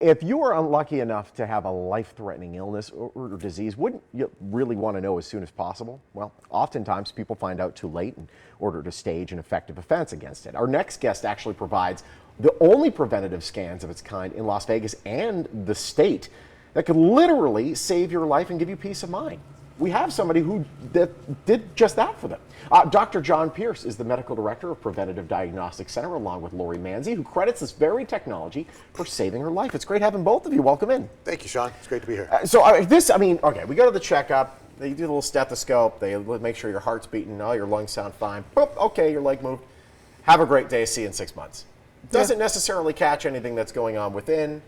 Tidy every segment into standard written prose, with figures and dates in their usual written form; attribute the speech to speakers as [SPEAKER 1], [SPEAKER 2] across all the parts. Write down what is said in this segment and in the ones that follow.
[SPEAKER 1] If you are unlucky enough to have a life-threatening illness or disease, wouldn't you really want to know as soon as possible? Well, oftentimes people find out too late in order to stage an effective offense against it. Our next guest actually provides the only preventative scans of its kind in Las Vegas and the state that could literally save your life and give you peace of mind. We have somebody who did just that for them. Dr. John Pierce is the medical director of Preventative Diagnostic Center, along with Lori Manzi, who credits this very technology for saving her life. It's great having both of you. Welcome in.
[SPEAKER 2] Thank you, Sean. It's great to be here.
[SPEAKER 1] Okay, we go to the checkup. They do a little stethoscope. They make sure your heart's beating. Oh, your lungs sound fine. Boop, okay, your leg moved. Have a great day. See you in 6 months. Doesn't necessarily catch anything that's going on within.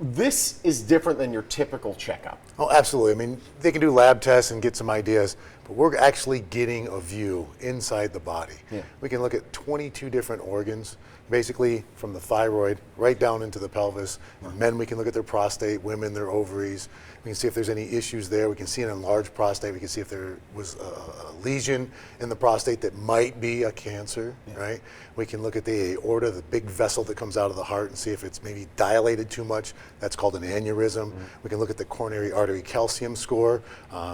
[SPEAKER 1] This is different than your typical checkup.
[SPEAKER 2] Oh, absolutely. I mean, they can do lab tests and get some ideas, but we're actually getting a view inside the body.
[SPEAKER 1] Yeah.
[SPEAKER 2] We can look at 22 different organs, basically from the thyroid right down into the pelvis. Men, we can look at their prostate, women, their ovaries. We can see if there's any issues there. We can see an enlarged prostate. We can see if there was a lesion in the prostate that might be a cancer, right? We can look at the aorta, the big vessel that comes out of the heart, and see if it's maybe dilated too much. That's called an aneurysm. We can look at the coronary artery calcium score,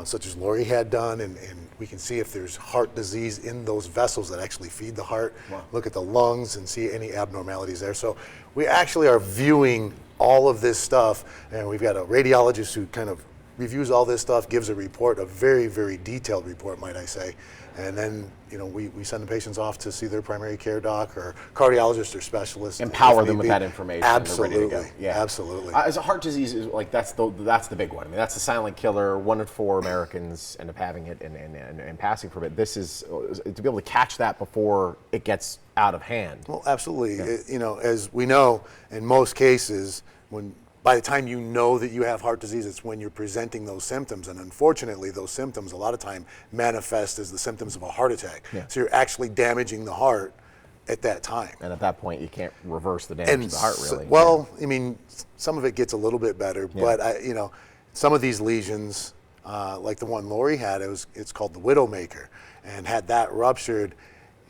[SPEAKER 2] such as Lori had done, and we can see if there's heart disease in those vessels that actually feed the heart.
[SPEAKER 1] Wow.
[SPEAKER 2] Look at the lungs and see any abnormalities there. So we actually are viewing all of this stuff, and we've got a radiologist who kind of reviews all this stuff, gives a report, a very, very detailed report, might I say. And then, we send the patients off to see their primary care doc or cardiologist or specialist.
[SPEAKER 1] Empower them with that information.
[SPEAKER 2] Absolutely.
[SPEAKER 1] And they're ready to go. Yeah.
[SPEAKER 2] Absolutely.
[SPEAKER 1] As a heart disease, that's the big one. I mean, that's the silent killer. 1 in 4 Americans end up having it and passing from it. This is to be able to catch that before it gets out of hand.
[SPEAKER 2] Well, absolutely. Yeah. As we know, in most cases, by the time you know that you have heart disease, it's when you're presenting those symptoms. And unfortunately, those symptoms a lot of time manifest as the symptoms of a heart attack.
[SPEAKER 1] Yeah.
[SPEAKER 2] So you're actually damaging the heart at that time.
[SPEAKER 1] And at that point, you can't reverse the damage to the heart, really.
[SPEAKER 2] I mean, some of it gets a little bit better, but some of these lesions, like the one Lori had, it's called the widowmaker, and had that ruptured,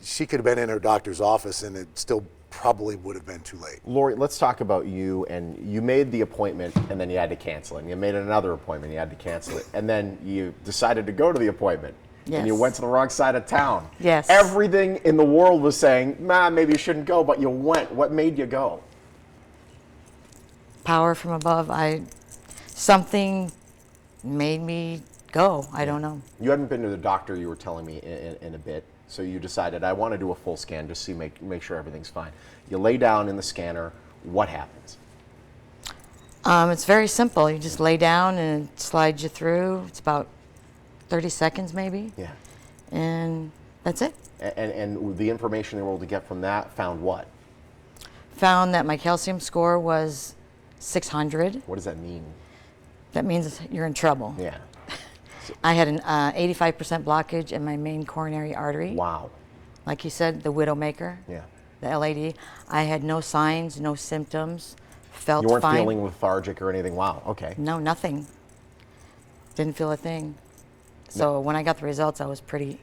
[SPEAKER 2] she could have been in her doctor's office and it still probably would have been too late.
[SPEAKER 1] Lori, let's talk about you. And you made the appointment and then you had to cancel it. And you made another appointment, you had to cancel it. And then you decided to go to the appointment.
[SPEAKER 3] Yes.
[SPEAKER 1] And you went to the wrong side of town.
[SPEAKER 3] Yes.
[SPEAKER 1] Everything in the world was saying, maybe you shouldn't go, but you went. What made you go?
[SPEAKER 3] Power from above. Something made me go. I don't know.
[SPEAKER 1] You hadn't been to the doctor, you were telling me in a bit. So you decided, I want to do a full scan just to make sure everything's fine. You lay down in the scanner. What happens?
[SPEAKER 3] It's very simple. You just lay down and it slides you through. It's about 30 seconds maybe.
[SPEAKER 1] Yeah.
[SPEAKER 3] And that's it.
[SPEAKER 1] And the information they were able to get from that found what?
[SPEAKER 3] Found that my calcium score was 600.
[SPEAKER 1] What does that mean?
[SPEAKER 3] That means you're in trouble.
[SPEAKER 1] Yeah.
[SPEAKER 3] I had an 85% blockage in my main coronary artery.
[SPEAKER 1] Wow.
[SPEAKER 3] Like you said, the widowmaker.
[SPEAKER 1] Yeah.
[SPEAKER 3] The LAD. I had no signs, no symptoms. Felt
[SPEAKER 1] You weren't
[SPEAKER 3] fine.
[SPEAKER 1] feeling lethargic or anything? Wow, okay.
[SPEAKER 3] No, nothing. Didn't feel a thing. So when I got the results, I was pretty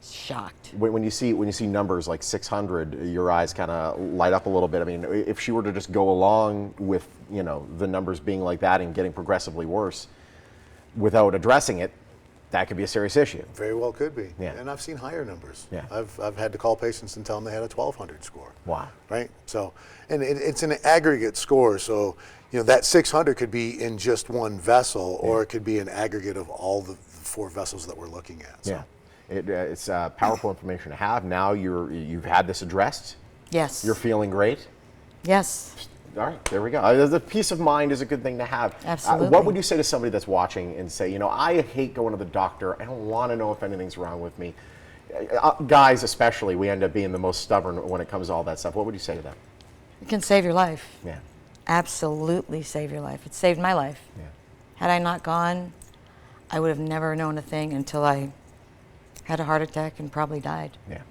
[SPEAKER 3] shocked.
[SPEAKER 1] When you see numbers like 600, your eyes kind of light up a little bit. I mean, if she were to just go along with, the numbers being like that and getting progressively worse without addressing it, that could be a serious issue.
[SPEAKER 2] Very well could be.
[SPEAKER 1] Yeah.
[SPEAKER 2] And I've seen higher numbers.
[SPEAKER 1] Yeah.
[SPEAKER 2] I've had to call patients and tell them they had a 1,200 score.
[SPEAKER 1] Wow.
[SPEAKER 2] Right? So, and it's an aggregate score. So, that 600 could be in just one vessel, or it could be an aggregate of all the 4 vessels that we're looking at. So.
[SPEAKER 1] Yeah. It's powerful information to have. Now you've had this addressed.
[SPEAKER 3] Yes.
[SPEAKER 1] You're feeling great.
[SPEAKER 3] Yes.
[SPEAKER 1] All right, there we go. The peace of mind is a good thing to have.
[SPEAKER 3] Absolutely.
[SPEAKER 1] What would you say to somebody that's watching and say, I hate going to the doctor. I don't want to know if anything's wrong with me. Guys especially, we end up being the most stubborn when it comes to all that stuff. What would you say to them?
[SPEAKER 3] It can save your life.
[SPEAKER 1] Yeah.
[SPEAKER 3] Absolutely save your life. It saved my life.
[SPEAKER 1] Yeah.
[SPEAKER 3] Had I not gone, I would have never known a thing until I had a heart attack and probably died.
[SPEAKER 1] Yeah.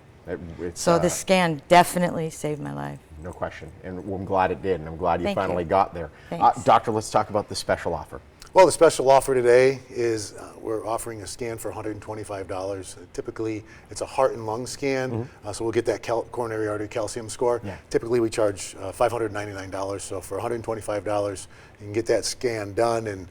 [SPEAKER 3] So this scan definitely saved my life.
[SPEAKER 1] No question. And I'm glad it did, and I'm glad you
[SPEAKER 3] Thank
[SPEAKER 1] finally
[SPEAKER 3] you.
[SPEAKER 1] got there.
[SPEAKER 3] Thanks.
[SPEAKER 1] Doctor, let's talk about the special offer.
[SPEAKER 2] Well, the special offer today is we're offering a scan for $125. Typically, it's a heart and lung scan, so we'll get that coronary artery calcium score.
[SPEAKER 1] Yeah.
[SPEAKER 2] Typically, we charge $599, so for $125, you can get that scan done. And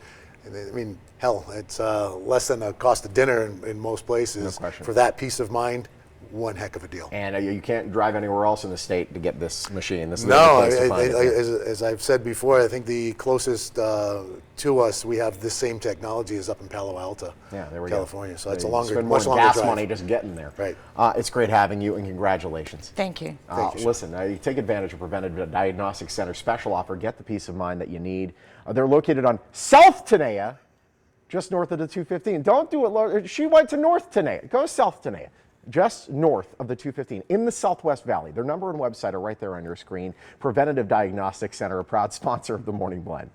[SPEAKER 2] I mean, hell, it's less than the cost of dinner in most places.
[SPEAKER 1] No question.
[SPEAKER 2] For that peace of mind, one heck of a deal.
[SPEAKER 1] And you can't drive anywhere else in the state to get this machine. This is the
[SPEAKER 2] No,
[SPEAKER 1] only place to find it.
[SPEAKER 2] as I've said before, I think the closest to us, we have this same technology is up in Palo Alto,
[SPEAKER 1] Yeah, there we
[SPEAKER 2] California.
[SPEAKER 1] go.
[SPEAKER 2] So it's a
[SPEAKER 1] You
[SPEAKER 2] longer,
[SPEAKER 1] spend more
[SPEAKER 2] much longer
[SPEAKER 1] gas
[SPEAKER 2] drive.
[SPEAKER 1] money just getting there.
[SPEAKER 2] Right.
[SPEAKER 1] It's great having you, and congratulations.
[SPEAKER 3] Thank you.
[SPEAKER 2] Thank you.
[SPEAKER 1] Listen, you take advantage of Preventative Diagnostic Center special offer. Get the peace of mind that you need. They're located on South Tenaya, just north of the 215. Don't do it. She went to North Tenaya. Go South Tenaya, just north of the 215 in the Southwest Valley. Their number and website are right there on your screen. Preventative Diagnostic Center, a proud sponsor of the Morning Blend.